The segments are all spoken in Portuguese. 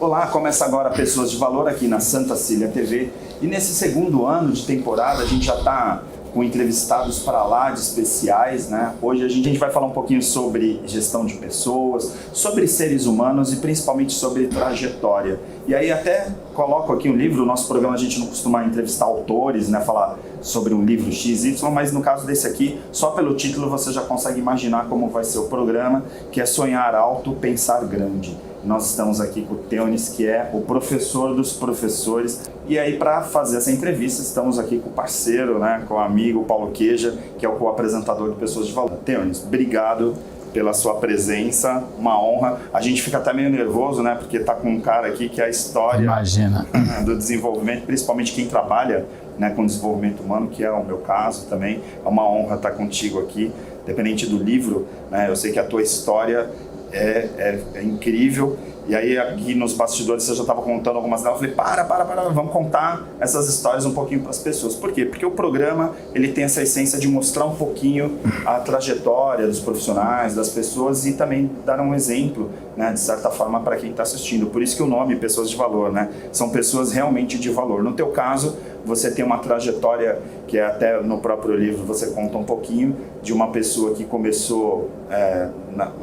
Olá, começa agora Pessoas de Valor aqui na Santa Cília TV. E nesse segundo ano de temporada a gente já está com entrevistados para lá de especiais, né? Hoje a gente vai falar um pouquinho sobre gestão de pessoas, sobre seres humanos e principalmente sobre trajetória. E aí até coloco aqui um livro, o nosso programa a gente não costuma entrevistar autores, né? Falar sobre um livro XY, mas no caso desse aqui, só pelo título você já consegue imaginar como vai ser o programa, que é Sonhar Alto, Pensar Grande. Nós estamos aqui com o Theonis, que é o professor dos professores. E aí, para fazer essa entrevista, estamos aqui com o parceiro, né, com o amigo Paulo Queja, que é o co-apresentador de Pessoas de Valor. Theonis, obrigado pela sua presença, uma honra. A gente fica até meio nervoso, né, porque tá com um cara aqui que é a história Imagina. Do desenvolvimento, principalmente quem trabalha, né, com desenvolvimento humano, que é o meu caso também. É uma honra estar contigo aqui, independente do livro, né, eu sei que a tua história é incrível. E aí aqui nos bastidores você já estava contando algumas delas. Eu falei, para, vamos contar essas histórias um pouquinho para as pessoas. Por quê? Porque o programa ele tem essa essência de mostrar um pouquinho a trajetória dos profissionais, das pessoas e também dar um exemplo, né, de certa forma para quem está assistindo. Por isso que o nome Pessoas de Valor, né? São pessoas realmente de valor. No teu caso, você tem uma trajetória que até no próprio livro você conta um pouquinho de uma pessoa que começou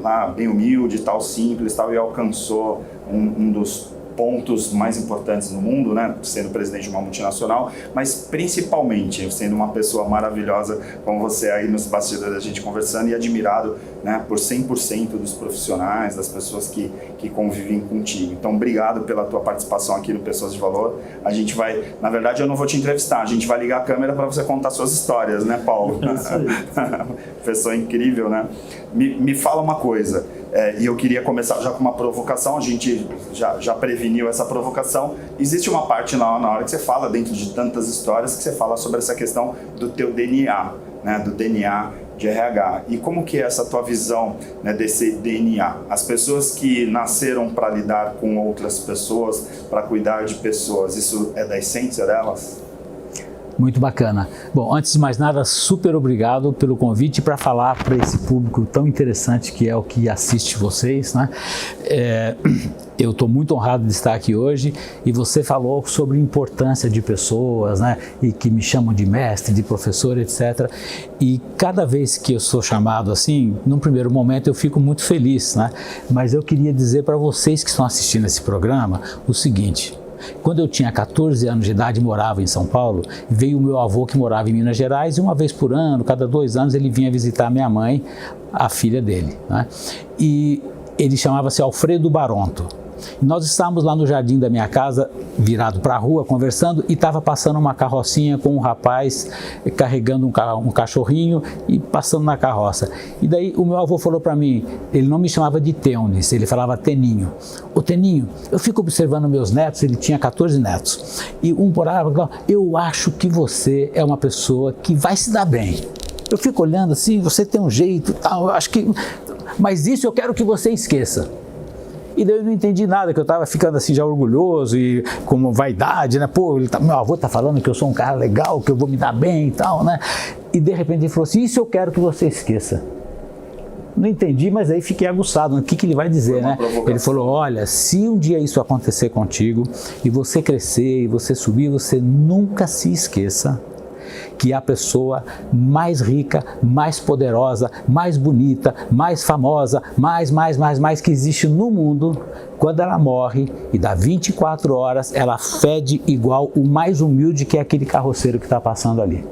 lá bem humilde, tal, simples, tal, e alcançou um dos pontos mais importantes no mundo, né, sendo presidente de uma multinacional, mas principalmente sendo uma pessoa maravilhosa como você aí nos bastidores da gente conversando e admirado, né, por 100% dos profissionais, das pessoas que convivem contigo. Então, obrigado pela tua participação aqui no Pessoas de Valor. A gente vai, na verdade, eu não vou te entrevistar, a gente vai ligar a câmera para você contar suas histórias, né, Paulo? Pessoa incrível, né? Me fala uma coisa. E eu queria começar já com uma provocação, a gente já preveniu essa provocação. Existe uma parte na hora que você fala, dentro de tantas histórias, que você fala sobre essa questão do teu DNA, né, do DNA de RH. E como que é essa tua visão, né, desse DNA? As pessoas que nasceram para lidar com outras pessoas, para cuidar de pessoas, isso é da essência delas? Muito bacana. Bom, antes de mais nada, super obrigado pelo convite para falar para esse público tão interessante que é o que assiste vocês, né? Eu estou muito honrado de estar aqui hoje e você falou sobre a importância de pessoas, né? E que me chamam de mestre, de professor, etc. E cada vez que eu sou chamado assim, num primeiro momento eu fico muito feliz, né? Mas eu queria dizer para vocês que estão assistindo esse programa o seguinte: quando eu tinha 14 anos de idade, morava em São Paulo, veio o meu avô que morava em Minas Gerais e uma vez por ano, cada 2 anos, ele vinha visitar minha mãe, a filha dele, né? E ele chamava-se Alfredo Baronto. E nós estávamos lá no jardim da minha casa, virado para a rua, conversando, e estava passando uma carrocinha com um rapaz carregando um cachorrinho e passando na carroça. E daí o meu avô falou para mim, ele não me chamava de Theonis, ele falava Teninho. Ô Teninho, eu fico observando meus netos, ele tinha 14 netos, e um por aí, eu acho que você é uma pessoa que vai se dar bem. Eu fico olhando assim, você tem um jeito, tal, eu acho que... mas isso eu quero que você esqueça. E daí eu não entendi nada, que eu estava ficando assim já orgulhoso e com vaidade, né? Pô, meu avô está falando que eu sou um cara legal, que eu vou me dar bem e tal, né? E de repente ele falou assim, isso eu quero que você esqueça. Não entendi, mas aí fiquei aguçado, o que ele vai dizer, né? Ele falou, olha, se um dia isso acontecer contigo, e você crescer, e você subir, você nunca se esqueça que a pessoa mais rica, mais poderosa, mais bonita, mais famosa, mais que existe no mundo, quando ela morre e dá 24 horas, ela fede igual o mais humilde que é aquele carroceiro que está passando ali.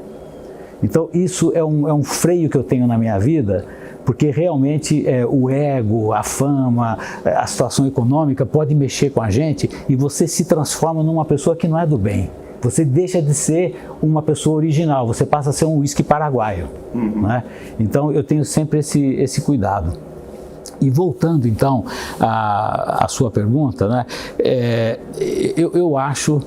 Então isso é um freio que eu tenho na minha vida, porque realmente o ego, a fama, a situação econômica pode mexer com a gente e você se transforma numa pessoa que não é do bem. Você deixa de ser uma pessoa original, você passa a ser um uísque paraguaio, né? Então eu tenho sempre esse cuidado. E voltando então à sua pergunta, né? Eu acho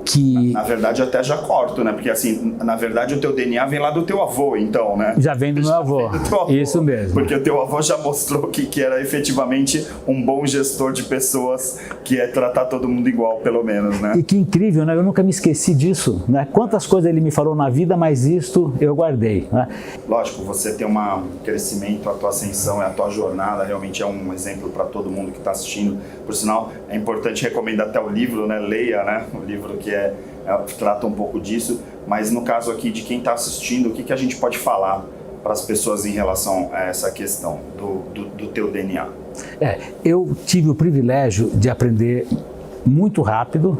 que... Na verdade, eu até já corto, né? Porque, assim, na verdade, o teu DNA vem lá do teu avô, então, né? Já vem do meu avô. Isso mesmo. Porque o teu avô já mostrou que era efetivamente um bom gestor de pessoas, que é tratar todo mundo igual, pelo menos, né? E que incrível, né? Eu nunca me esqueci disso, né? Quantas coisas ele me falou na vida, mas isto eu guardei, né? Lógico, você tem um crescimento, a tua ascensão, a tua jornada, realmente é um exemplo para todo mundo que está assistindo. Por sinal, é importante recomendar até o livro, né? Leia, né? O livro que trata um pouco disso. Mas no caso aqui de quem está assistindo, o que a gente pode falar para as pessoas em relação a essa questão do teu DNA? Eu tive o privilégio de aprender muito rápido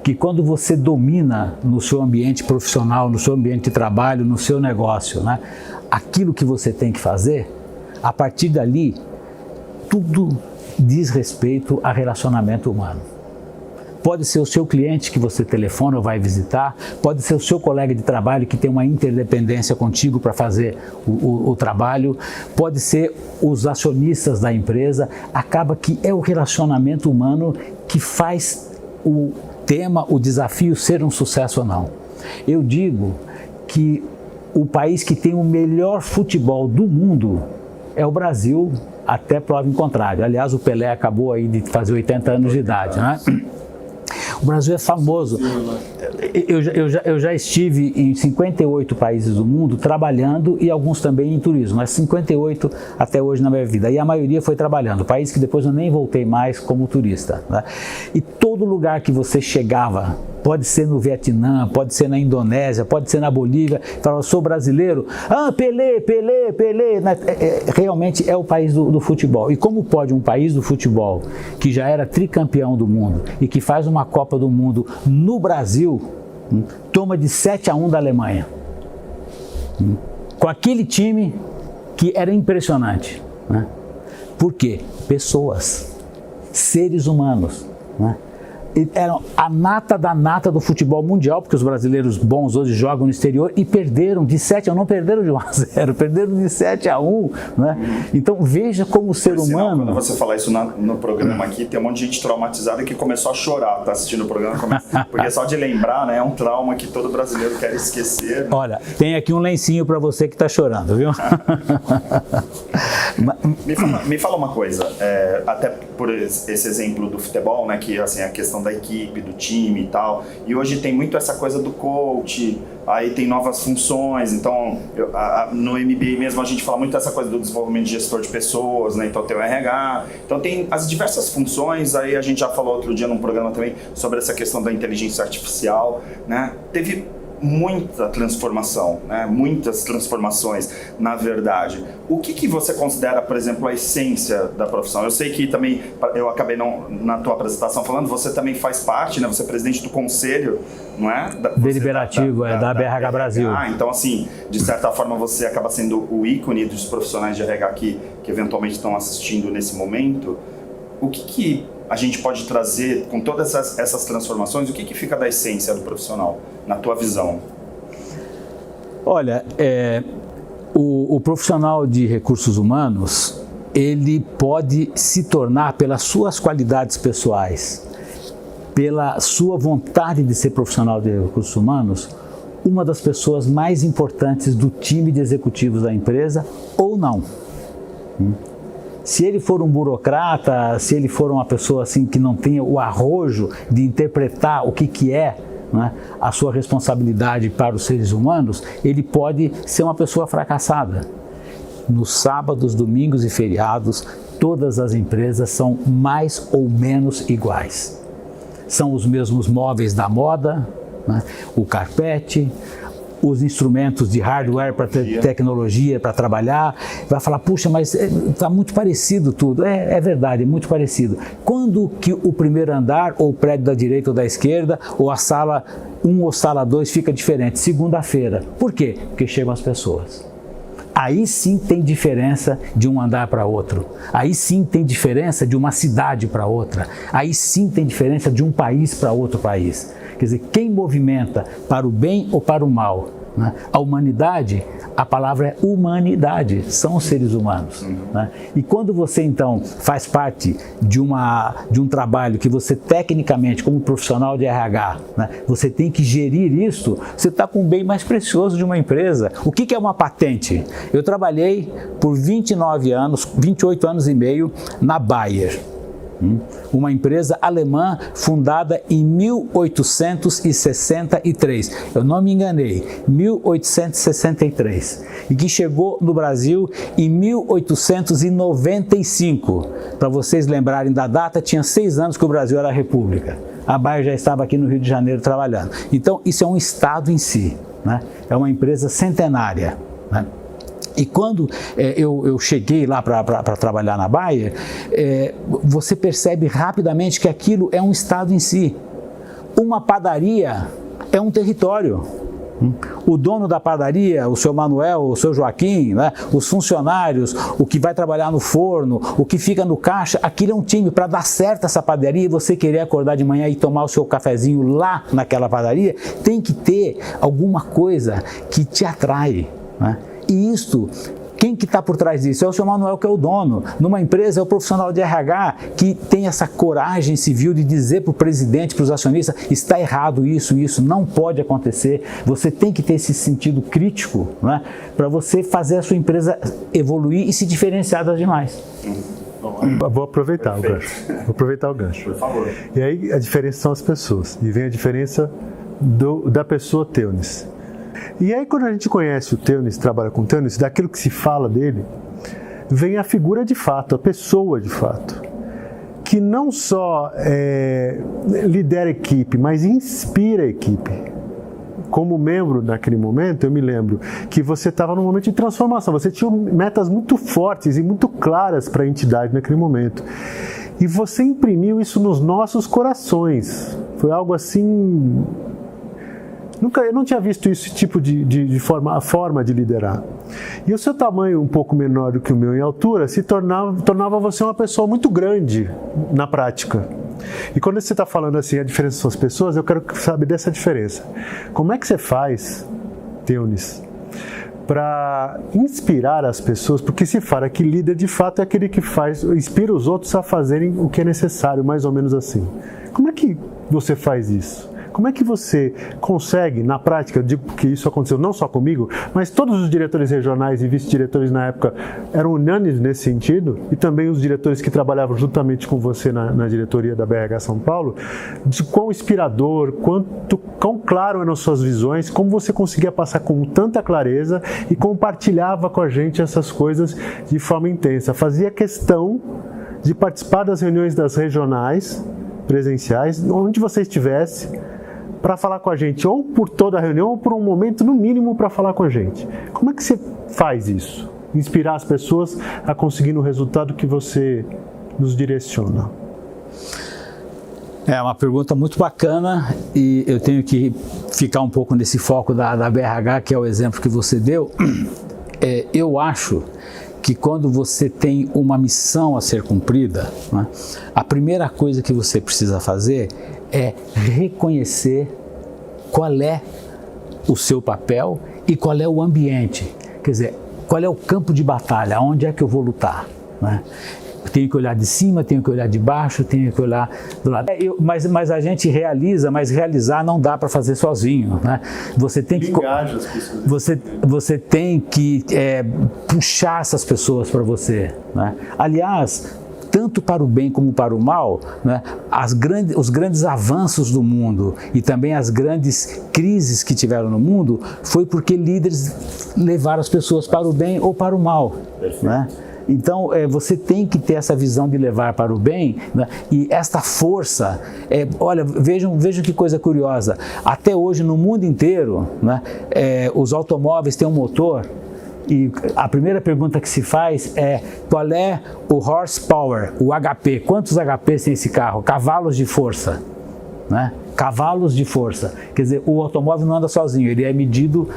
que quando você domina no seu ambiente profissional, no seu ambiente de trabalho, no seu negócio, né, aquilo que você tem que fazer, a partir dali, tudo diz respeito a relacionamento humano. Pode ser o seu cliente que você telefona ou vai visitar, pode ser o seu colega de trabalho que tem uma interdependência contigo para fazer o trabalho, pode ser os acionistas da empresa. Acaba que é o relacionamento humano que faz o desafio ser um sucesso ou não. Eu digo que o país que tem o melhor futebol do mundo é o Brasil, até prova em contrário. Aliás, o Pelé acabou aí de fazer 80 anos de idade, né? O Brasil é famoso. Eu já estive em 58 países do mundo trabalhando e alguns também em turismo, mas 58 até hoje na minha vida. E a maioria foi trabalhando, país que depois eu nem voltei mais como turista, né? E todo lugar que você chegava, pode ser no Vietnã, pode ser na Indonésia, pode ser na Bolívia, falava, sou brasileiro, Pelé, Pelé, Pelé. Realmente é o país do futebol. E como pode um país do futebol, que já era tricampeão do mundo e que faz uma Copa do Mundo no Brasil, toma de 7-1 da Alemanha, com aquele time que era impressionante, né? Por quê? Pessoas, seres humanos, né? Eram a nata da nata do futebol mundial, porque os brasileiros bons hoje jogam no exterior e perderam de 7-1, não perderam de 1-0, perderam de 7-1, né? Então veja como o ser humano... Quando você falar isso no programa aqui, tem um monte de gente traumatizada que começou a chorar, tá assistindo o programa, porque só de lembrar, né, é um trauma que todo brasileiro quer esquecer, né? Olha, tem aqui um lencinho para você que está chorando, viu? Me fala uma coisa, até por esse exemplo do futebol, né, que assim, a questão da equipe, do time e tal, e hoje tem muito essa coisa do coach, aí tem novas funções, então no MBA mesmo a gente fala muito dessa coisa do desenvolvimento de gestor de pessoas, né, então tem o RH, então tem as diversas funções, aí a gente já falou outro dia num programa também sobre essa questão da inteligência artificial, né, teve muita transformação, né? Muitas transformações, na verdade. O que você considera, por exemplo, a essência da profissão? Eu sei que também, eu acabei na tua apresentação falando, você também faz parte, né? Você é presidente do conselho, não é? Deliberativo, da BRH Brasil. Então, assim, de certa forma você acaba sendo o ícone dos profissionais de RH que eventualmente estão assistindo nesse momento. O que a gente pode trazer com todas essas transformações? O que fica da essência do profissional, na tua visão? Olha, o profissional de recursos humanos, ele pode se tornar, pelas suas qualidades pessoais, pela sua vontade de ser profissional de recursos humanos, uma das pessoas mais importantes do time de executivos da empresa, ou não. Se ele for um burocrata, se ele for uma pessoa assim que não tenha o arrojo de interpretar o que é, né, a sua responsabilidade para os seres humanos, ele pode ser uma pessoa fracassada. Nos sábados, domingos e feriados, todas as empresas são mais ou menos iguais. São os mesmos móveis da moda, né, o carpete, os instrumentos de hardware para tecnologia, para trabalhar, vai falar, puxa, mas está muito parecido tudo. É verdade, é muito parecido. Quando que o primeiro andar, ou o prédio da direita ou da esquerda, ou a sala 1 ou sala 2 fica diferente? Segunda-feira. Por quê? Porque chegam as pessoas. Aí sim tem diferença de um andar para outro. Aí sim tem diferença de uma cidade para outra. Aí sim tem diferença de um país para outro país. Quer dizer, quem movimenta para o bem ou para o mal né? A humanidade, a palavra é humanidade, são os seres humanos. Né? E quando você então faz parte de um trabalho que você tecnicamente, como profissional de RH, né, você tem que gerir isso, você está com o bem mais precioso de uma empresa. O que é uma patente? Eu trabalhei por 29 anos, 28 anos e meio na Bayer. Uma empresa alemã fundada em 1863, eu não me enganei, 1863, e que chegou no Brasil em 1895. Para vocês lembrarem da data, tinha 6 anos que o Brasil era república. A Bayer já estava aqui no Rio de Janeiro trabalhando. Então, isso é um estado em si, né? É uma empresa centenária, né? E quando eu cheguei lá para trabalhar na Bayer, você percebe rapidamente que aquilo é um estado em si. Uma padaria é um território. O dono da padaria, o seu Manuel, o seu Joaquim, né, os funcionários, o que vai trabalhar no forno, o que fica no caixa, aquilo é um time. Para dar certo essa padaria e você querer acordar de manhã e tomar o seu cafezinho lá naquela padaria, tem que ter alguma coisa que te atrai, né? E isto, quem que está por trás disso? É o seu Manuel, que é o dono. Numa empresa é o profissional de RH que tem essa coragem civil de dizer para o presidente, para os acionistas, está errado isso, não pode acontecer. Você tem que ter esse sentido crítico, né, para você fazer a sua empresa evoluir e se diferenciar das demais. Vou aproveitar o gancho. Por favor. E aí a diferença são as pessoas. E vem a diferença da pessoa Teunis. E aí quando a gente conhece o Teunis, trabalha com o Teunis, daquilo que se fala dele, vem a figura de fato, a pessoa de fato, que não só lidera a equipe, mas inspira a equipe. Como membro naquele momento, eu me lembro que você estava num momento de transformação, você tinha metas muito fortes e muito claras para a entidade naquele momento. E você imprimiu isso nos nossos corações. Foi algo assim... Eu não tinha visto esse tipo de forma de liderar. E o seu tamanho um pouco menor do que o meu em altura tornava você uma pessoa muito grande na prática. E quando você está falando assim, a diferença são as pessoas, eu quero saber dessa diferença. Como é que você faz, Teunis, para inspirar as pessoas? Porque se fala que líder de fato é aquele que inspira os outros a fazerem o que é necessário, mais ou menos assim. Como é que você faz isso? Como é que você consegue, na prática, eu digo que isso aconteceu não só comigo, mas todos os diretores regionais e vice-diretores na época eram unânimes nesse sentido, e também os diretores que trabalhavam juntamente com você na diretoria da BRH São Paulo, de quão inspirador, quão claro eram suas visões, como você conseguia passar com tanta clareza e compartilhava com a gente essas coisas de forma intensa. Fazia questão de participar das reuniões das regionais, presenciais, onde você estivesse, para falar com a gente, ou por toda a reunião, ou por um momento, no mínimo, para falar com a gente. Como é que você faz isso? Inspirar as pessoas a conseguir o resultado que você nos direciona? É uma pergunta muito bacana e eu tenho que ficar um pouco nesse foco da BRH, que é o exemplo que você deu. Eu acho que quando você tem uma missão a ser cumprida, né, a primeira coisa que você precisa fazer é reconhecer qual é o seu papel e qual é o ambiente. Quer dizer, qual é o campo de batalha, onde é que eu vou lutar, né? Tenho que olhar de cima, tenho que olhar de baixo, tenho que olhar do lado. Mas a gente realiza, mas realizar não dá para fazer sozinho, né? Você tem que você tem que puxar essas pessoas para você, né? Aliás, tanto para o bem como para o mal, né, os grandes avanços do mundo e também as grandes crises que tiveram no mundo foi porque líderes levaram as pessoas para o bem ou para o mal, né? Então, você tem que ter essa visão de levar para o bem, né? E esta força, olha, vejam que coisa curiosa, até hoje no mundo inteiro, né, os automóveis têm um motor e a primeira pergunta que se faz é qual é o horsepower, o HP, quantos HPs tem esse carro, cavalos de força, né? Cavalos de força, quer dizer, o automóvel não anda sozinho, ele é medido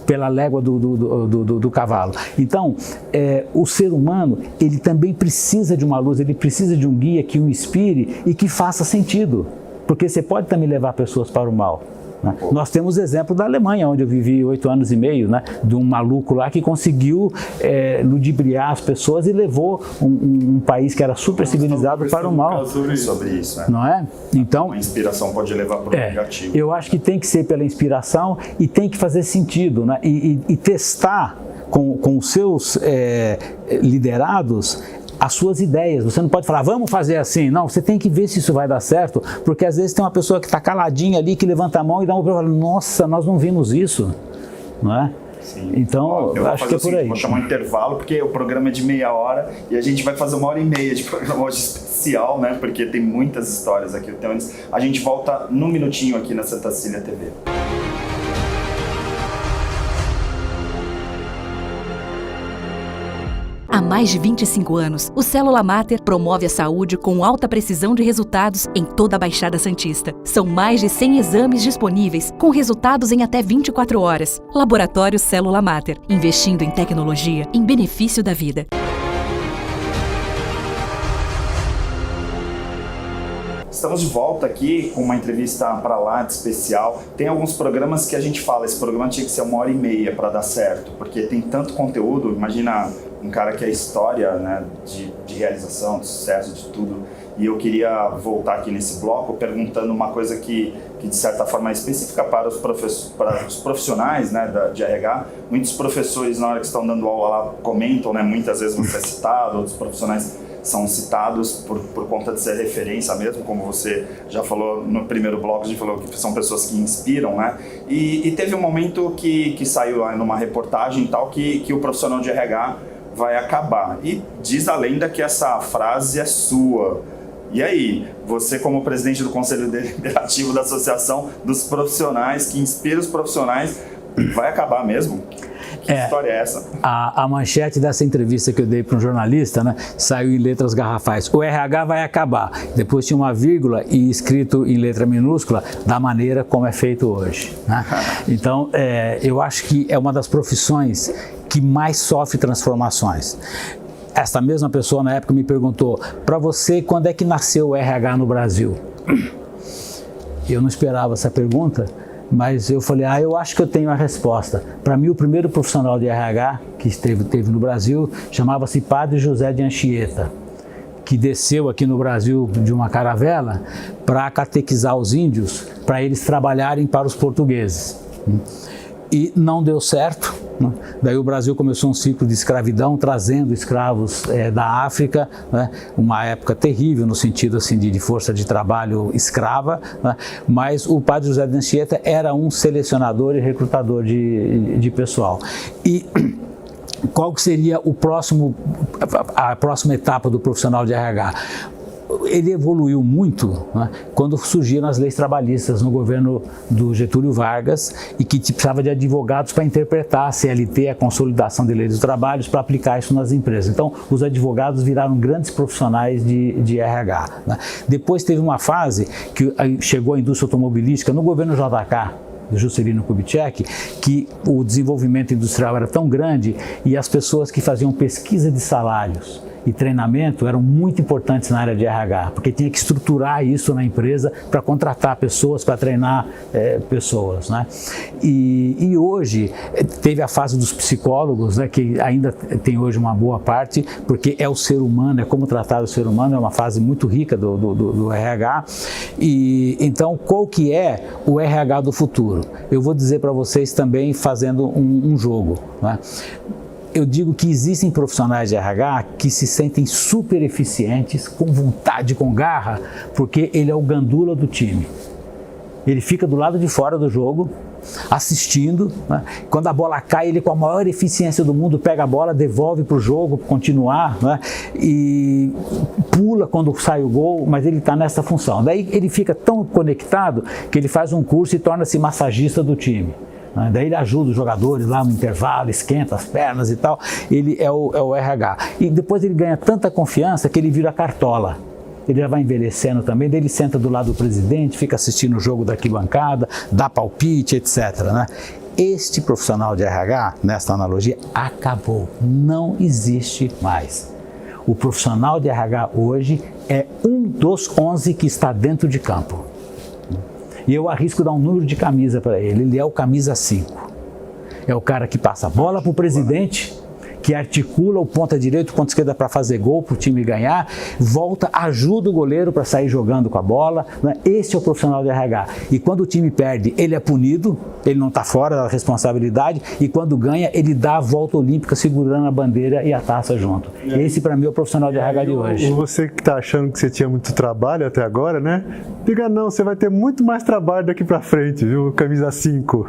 pela légua do cavalo. Então, o ser humano, ele também precisa de uma luz, ele precisa de um guia que o inspire e que faça sentido, porque você pode também levar pessoas para o mal, né? Nós temos exemplo da Alemanha, onde eu vivi 8 anos e meio, né? De um maluco lá que conseguiu ludibriar as pessoas e levou um país que era super civilizado para o mal. Sobre isso, né? Não é? Então, a inspiração pode levar para o negativo. Eu acho que tem que ser pela inspiração e tem que fazer sentido, né? E testar com os seus liderados as suas ideias. Você não pode falar, vamos fazer assim. Não, você tem que ver se isso vai dar certo, porque às vezes tem uma pessoa que está caladinha ali, que levanta a mão e dá uma pergunta, nossa, nós não vimos isso, não é? Sim. Então, eu acho que é por aí. Vou chamar um intervalo, porque o programa é de meia hora e a gente vai fazer 1h30 de programa hoje especial, né? Porque tem muitas histórias aqui. Então, a gente volta num minutinho aqui na Santa Cecília TV. Há mais de 25 anos, o Célula Mater promove a saúde com alta precisão de resultados em toda a Baixada Santista. São mais de 100 exames disponíveis, com resultados em até 24 horas. Laboratório Célula Mater, investindo em tecnologia em benefício da vida. Estamos de volta aqui com uma entrevista para lá de especial. Tem alguns programas que a gente fala, esse programa tinha que ser 1h30 para dar certo, porque tem tanto conteúdo. Imagina um cara que é história, né, de realização, de sucesso, de tudo. E eu queria voltar aqui nesse bloco perguntando uma coisa que de certa forma é específica para os profissionais, né, de RH. Muitos professores, na hora que estão dando aula lá, comentam, né, muitas vezes você é citado, outros profissionais são citados por conta de ser referência mesmo, como você já falou no primeiro bloco, a gente falou que são pessoas que inspiram, né? E teve um momento que saiu lá numa reportagem e tal, que o profissional de RH vai acabar. E diz a lenda que essa frase é sua. E aí, você como presidente do Conselho Deliberativo da Associação dos Profissionais, que inspira os profissionais, vai acabar mesmo? Que história é essa? A manchete dessa entrevista que eu dei para um jornalista, né, saiu em letras garrafais. O RH vai acabar. Depois tinha uma vírgula e escrito em letra minúscula, da maneira como é feito hoje, né? Então, eu acho que é uma das profissões que mais sofre transformações. Essa mesma pessoa na época me perguntou, para você, quando é que nasceu o RH no Brasil? Eu não esperava essa pergunta, mas eu falei, eu acho que eu tenho a resposta. Para mim, o primeiro profissional de RH que teve no Brasil chamava-se Padre José de Anchieta, que desceu aqui no Brasil de uma caravela para catequizar os índios, para eles trabalharem para os portugueses. E não deu certo, né? Daí o Brasil começou um ciclo de escravidão, trazendo escravos da África, né? Uma época terrível no sentido assim, de força de trabalho escrava, né? Mas o Padre José de Anchieta era um selecionador e recrutador de pessoal. E qual que seria a próxima etapa do profissional de RH? Ele evoluiu muito, né, quando surgiram as leis trabalhistas no governo do Getúlio Vargas e que precisava de advogados para interpretar a CLT, a Consolidação de Leis dos Trabalhos, para aplicar isso nas empresas. Então, os advogados viraram grandes profissionais de RH, né. Depois teve uma fase que chegou a indústria automobilística no governo JK, do Juscelino Kubitschek, que o desenvolvimento industrial era tão grande e as pessoas que faziam pesquisa de salários e treinamento eram muito importantes na área de RH, porque tinha que estruturar isso na empresa para contratar pessoas, para treinar pessoas, né? E hoje teve a fase dos psicólogos, né, que ainda tem hoje uma boa parte, porque é o ser humano, é como tratar o ser humano, é uma fase muito rica do RH. E então, qual que é o RH do futuro? Eu vou dizer para vocês também fazendo um jogo, né? Eu digo que existem profissionais de RH que se sentem super eficientes, com vontade, com garra, porque ele é o gandula do time. Ele fica do lado de fora do jogo, assistindo, né? Quando a bola cai, ele com a maior eficiência do mundo pega a bola, devolve para o jogo, continuar, né? E pula quando sai o gol, mas ele está nessa função. Daí ele fica tão conectado que ele faz um curso e torna-se massagista do time. Daí ele ajuda os jogadores lá no intervalo, esquenta as pernas e tal. Ele é o RH. E depois ele ganha tanta confiança que ele vira cartola. Ele já vai envelhecendo também, daí ele senta do lado do presidente, fica assistindo o jogo da arquibancada, dá palpite, etc., né? Este profissional de RH, nessa analogia, acabou. Não existe mais. O profissional de RH hoje é um dos 11 que está dentro de campo. E eu arrisco dar um número de camisa para ele. Ele é o camisa 5. É o cara que passa a bola para o presidente, que articula o ponta direito, o ponta esquerda para fazer gol, para o time ganhar, volta, ajuda o goleiro para sair jogando com a bola. Né? Esse é o profissional de RH. E quando o time perde, ele é punido, ele não está fora da responsabilidade, e quando ganha, ele dá a volta olímpica segurando a bandeira e a taça junto. Esse, para mim, é o profissional de RH de hoje. Você que está achando que você tinha muito trabalho até agora, né? Diga não, você vai ter muito mais trabalho daqui para frente, viu? Camisa 5.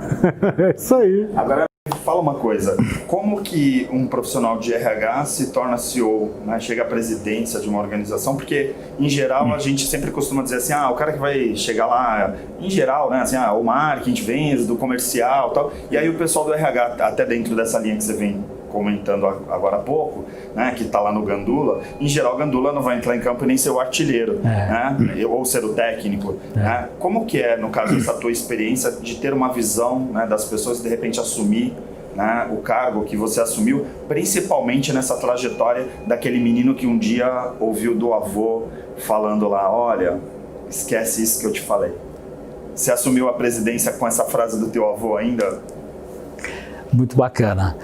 É isso aí. Agora, fala uma coisa, como que um profissional de RH se torna CEO, né? Chega à presidência de uma organização? Porque, em geral, a gente sempre costuma dizer assim, o cara que vai chegar lá, em geral, né? Assim, o marketing, vendas, do comercial e tal. E aí o pessoal do RH, até dentro dessa linha que você vem comentando agora há pouco, né, que está lá no Gandula, em geral o Gandula não vai entrar em campo e nem ser o artilheiro, né, ou ser o técnico. Né? Como que é, no caso, essa tua experiência de ter uma visão, né, das pessoas de repente assumir, né, o cargo que você assumiu, principalmente nessa trajetória daquele menino que um dia ouviu do avô falando lá, olha, esquece isso que eu te falei. Você assumiu a presidência com essa frase do teu avô ainda? Muito bacana.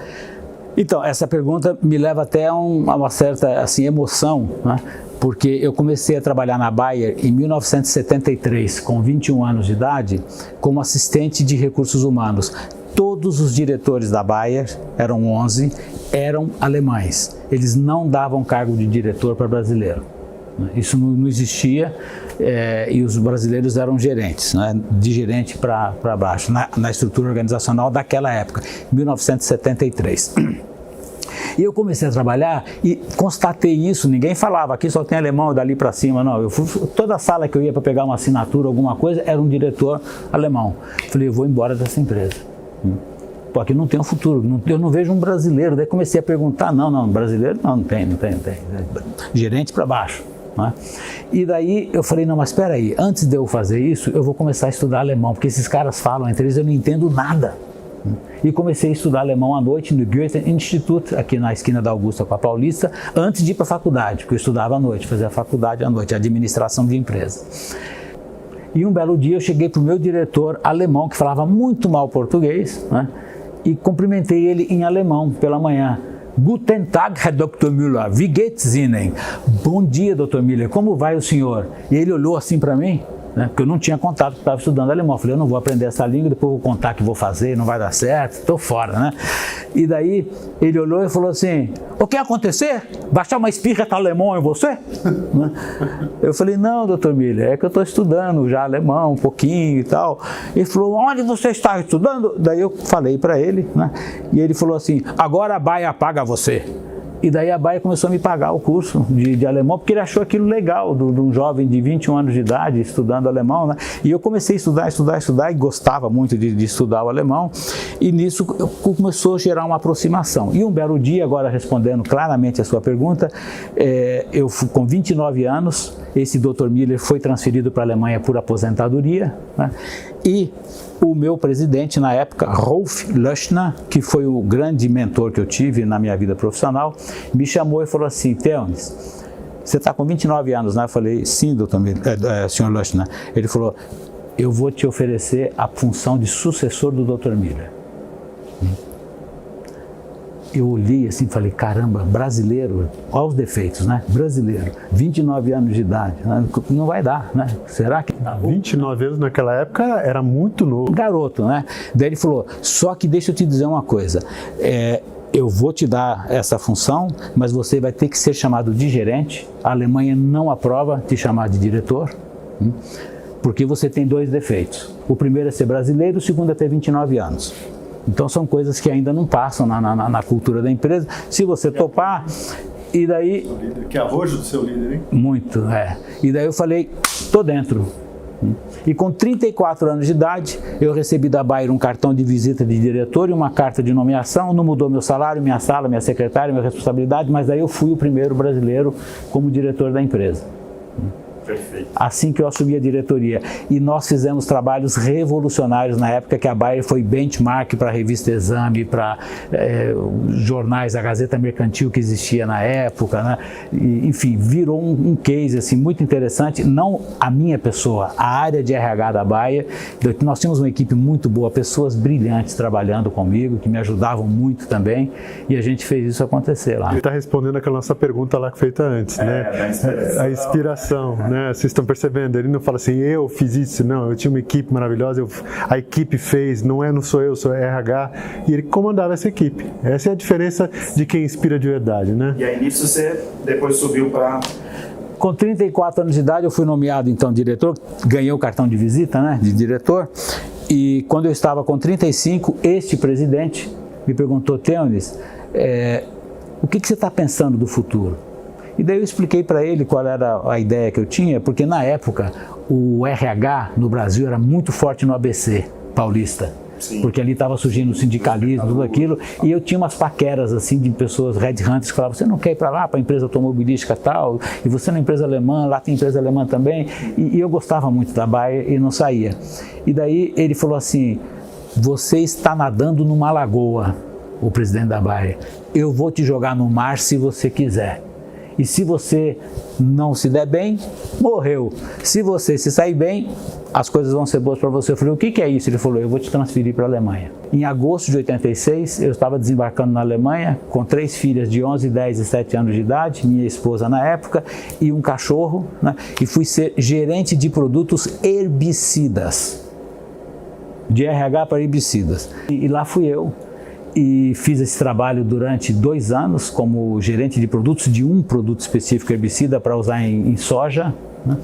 Então, essa pergunta me leva até a uma certa assim, emoção, né? Porque eu comecei a trabalhar na Bayer em 1973, com 21 anos de idade, como assistente de recursos humanos. Todos os diretores da Bayer, eram 11, eram alemães. Eles não davam cargo de diretor para brasileiro. Isso não existia, e os brasileiros eram gerentes, né? De gerente para baixo, na estrutura organizacional daquela época, 1973. E eu comecei a trabalhar e constatei isso, ninguém falava, aqui só tem alemão, dali para cima, não. Toda sala que eu ia para pegar uma assinatura, alguma coisa, era um diretor alemão. Falei, eu vou embora dessa empresa. Pô, aqui não tem um futuro, eu não vejo um brasileiro. Daí comecei a perguntar, não, brasileiro não tem. Gerente para baixo. Né? E daí eu falei, não, mas espera aí, antes de eu fazer isso, eu vou começar a estudar alemão, porque esses caras falam entre eles, eu não entendo nada. E comecei a estudar alemão à noite no Goethe-Institut, aqui na esquina da Augusta com a Paulista, antes de ir para a faculdade, porque eu estudava à noite, fazia a faculdade à noite, administração de empresa. E um belo dia eu cheguei para o meu diretor alemão, que falava muito mal português, né? E cumprimentei ele em alemão pela manhã. Guten Tag, Herr Dr. Müller, wie geht's Ihnen? Bom dia, Dr. Müller, como vai o senhor? E ele olhou assim para mim, né, porque eu não tinha contato, estava estudando alemão. Eu falei, eu não vou aprender essa língua, depois vou contar que vou fazer, não vai dar certo, estou fora, né? E daí ele olhou e falou assim, o que ia acontecer? Baixar uma espirra de alemão em você? Eu falei, não, Dr. Müller, é que eu estou estudando já alemão um pouquinho e tal. Ele falou, onde você está estudando? Daí eu falei para ele, né? E ele falou assim, agora a Bayer paga você. E daí a Bayer começou a me pagar o curso de alemão, porque ele achou aquilo legal, de um jovem de 21 anos de idade estudando alemão, né? E eu comecei a estudar e gostava muito de estudar o alemão, e nisso começou a gerar uma aproximação. E um belo dia, agora respondendo claramente a sua pergunta, eu com 29 anos, esse Dr. Müller foi transferido para a Alemanha por aposentadoria, né? E o meu presidente na época, Rolf Löschner, que foi o grande mentor que eu tive na minha vida profissional, me chamou e falou assim, Theonis, você está com 29 anos, né? Eu falei, sim, senhor Löschner. Ele falou, eu vou te oferecer a função de sucessor do Dr. Müller. Eu olhei assim e falei, caramba, brasileiro, olha os defeitos, né? Brasileiro, 29 anos de idade, né? Não vai dar, né? Será que... 29 anos naquela época era muito novo. Garoto, né? Daí ele falou, só que deixa eu te dizer uma coisa, eu vou te dar essa função, mas você vai ter que ser chamado de gerente, a Alemanha não aprova te chamar de diretor, porque você tem dois defeitos. O primeiro é ser brasileiro, o segundo é ter 29 anos. Então são coisas que ainda não passam na cultura da empresa. Se você topar, e daí... Que arrojo do seu líder, hein? Muito, E daí eu falei, tô dentro. E com 34 anos de idade, eu recebi da Bayer um cartão de visita de diretor e uma carta de nomeação. Não mudou meu salário, minha sala, minha secretária, minha responsabilidade, mas daí eu fui o primeiro brasileiro como diretor da empresa. Perfeito. Assim que eu assumi a diretoria. E nós fizemos trabalhos revolucionários na época que a Bayer foi benchmark para a revista Exame, para jornais, a Gazeta Mercantil que existia na época, né? E, enfim, virou um case assim, muito interessante, não a minha pessoa, a área de RH da Bayer. Nós tínhamos uma equipe muito boa, pessoas brilhantes trabalhando comigo, que me ajudavam muito também, e a gente fez isso acontecer lá. Ele está respondendo aquela nossa pergunta lá que feita antes, né? A inspiração, né? Vocês estão percebendo? Ele não fala assim, eu fiz isso, não, eu tinha uma equipe maravilhosa, a equipe fez, não sou eu, sou RH, e ele comandava essa equipe. Essa é a diferença de quem inspira de verdade, né? E aí nisso você depois subiu para... Com 34 anos de idade eu fui nomeado então diretor, ganhei o cartão de visita, né, de diretor, e quando eu estava com 35, este presidente me perguntou, Theonis, o que você está pensando do futuro? E daí eu expliquei para ele qual era a ideia que eu tinha, porque na época o RH no Brasil era muito forte no ABC paulista. Sim. Porque ali estava surgindo o sindicalismo, tudo aquilo, e eu tinha umas paqueras assim de pessoas headhunters que falavam, você não quer ir para lá, para a empresa automobilística tal, e você na empresa alemã, lá tem empresa alemã também, e eu gostava muito da Bayer e não saía. E daí ele falou assim, você está nadando numa lagoa, o presidente da Bayer, eu vou te jogar no mar se você quiser. E se você não se der bem, morreu. Se você se sair bem, as coisas vão ser boas para você. Eu falei, o que é isso? Ele falou, eu vou te transferir para a Alemanha. Em agosto de 86, eu estava desembarcando na Alemanha com 3 filhas de 11, 10 e 7 anos de idade, minha esposa na época, e um cachorro, né? E fui ser gerente de produtos herbicidas. De RH para herbicidas. E lá fui eu. E fiz esse trabalho durante 2 anos como gerente de produtos de um produto específico herbicida para usar em soja, né?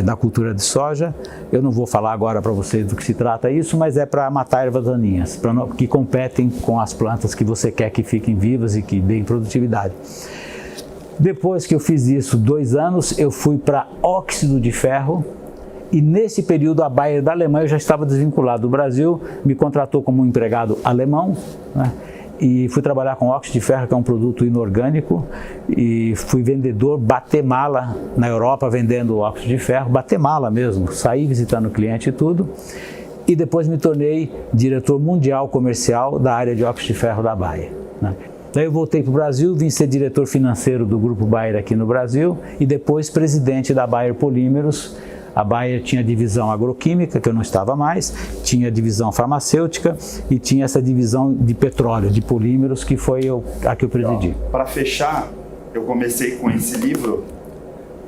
Na cultura de soja. Eu não vou falar agora para vocês do que se trata isso, mas é para matar ervas daninhas, que competem com as plantas que você quer que fiquem vivas e que deem produtividade. Depois que eu fiz isso 2 anos, eu fui para óxido de ferro. E nesse período a Bayer da Alemanha eu já estava desvinculado do Brasil, me contratou como um empregado alemão, né? E fui trabalhar com óxido de ferro, que é um produto inorgânico, e fui vendedor, bater mala na Europa vendendo óxido de ferro, bater mala mesmo, saí visitando o cliente e tudo, e depois me tornei diretor mundial comercial da área de óxido de ferro da Bayer, né? Daí eu voltei para o Brasil, vim ser diretor financeiro do Grupo Bayer aqui no Brasil e depois presidente da Bayer Polímeros. A Bayer tinha divisão agroquímica, que eu não estava mais, tinha divisão farmacêutica e tinha essa divisão de petróleo, de polímeros, que foi a que eu presidi. Para fechar, eu comecei com esse livro,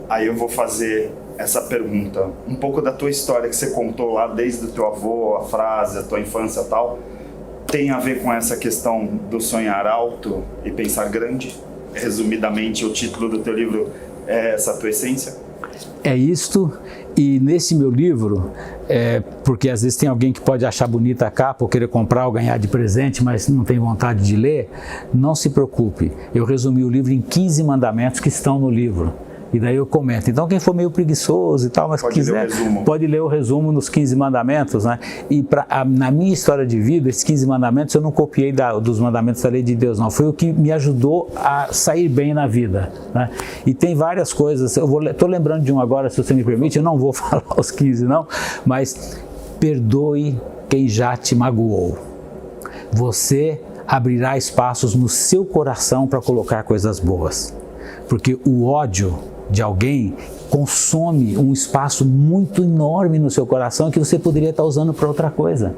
aí eu vou fazer essa pergunta. Um pouco da tua história que você contou lá, desde o teu avô, a frase, a tua infância e tal, tem a ver com essa questão do sonhar alto e pensar grande? Resumidamente, o título do teu livro é essa tua essência? É isto, e nesse meu livro, porque às vezes tem alguém que pode achar bonita a capa ou querer comprar ou ganhar de presente, mas não tem vontade de ler, não se preocupe, eu resumi o livro em 15 mandamentos que estão no livro. E daí eu comento. Então quem for meio preguiçoso e tal, mas quiser, pode ler o resumo nos 15 mandamentos, né? E na minha história de vida, esses 15 mandamentos eu não copiei dos mandamentos da lei de Deus, não. Foi o que me ajudou a sair bem na vida, né? E tem várias coisas, estou lembrando de um agora, se você me permite, eu não vou falar os 15 não, mas perdoe quem já te magoou. Você abrirá espaços no seu coração para colocar coisas boas. Porque o ódio de alguém consome um espaço muito enorme no seu coração que você poderia estar usando para outra coisa,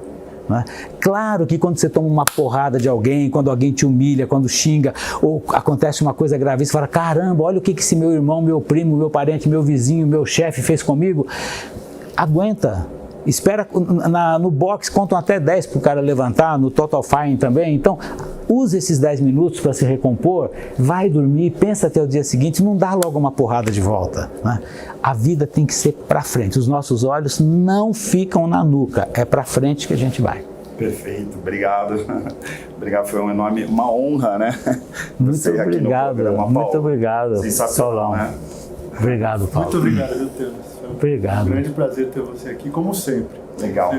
né? Claro que quando você toma uma porrada de alguém, quando alguém te humilha, quando xinga, ou acontece uma coisa grave, você fala, caramba, olha o que esse meu irmão, meu primo, meu parente, meu vizinho, meu chefe fez comigo. Aguenta. Espera, no box contam até 10 para o cara levantar, no Total Fine também. Então, use esses 10 minutos para se recompor, vai dormir, pensa até o dia seguinte, não dá logo uma porrada de volta, né? A vida tem que ser para frente, os nossos olhos não ficam na nuca, é para frente que a gente vai. Perfeito, obrigado. Obrigado, foi uma honra, né? Muito obrigado, muito obrigado. Sensacional, né? Obrigado, Paulo. Muito obrigado, Theonis. Obrigado. Um grande prazer ter você aqui, como sempre. Legal.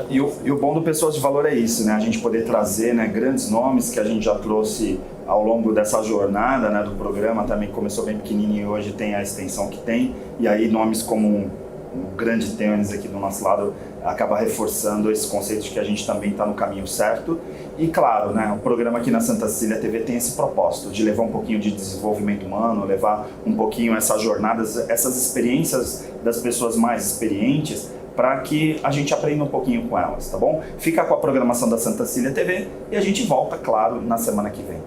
E o bom do Pessoas de Valor é isso, né? A gente poder trazer, né, grandes nomes que a gente já trouxe ao longo dessa jornada, né, do programa, também começou bem pequenininho e hoje tem a extensão que tem, e aí nomes como o grande Teunis aqui do nosso lado acaba reforçando esse conceito de que a gente também está no caminho certo. E claro, né, o programa aqui na Santa Cecília TV tem esse propósito de levar um pouquinho de desenvolvimento humano, levar um pouquinho essas jornadas, essas experiências das pessoas mais experientes, para que a gente aprenda um pouquinho com elas, tá bom? Fica com a programação da Santa Cecília TV e a gente volta, claro, na semana que vem.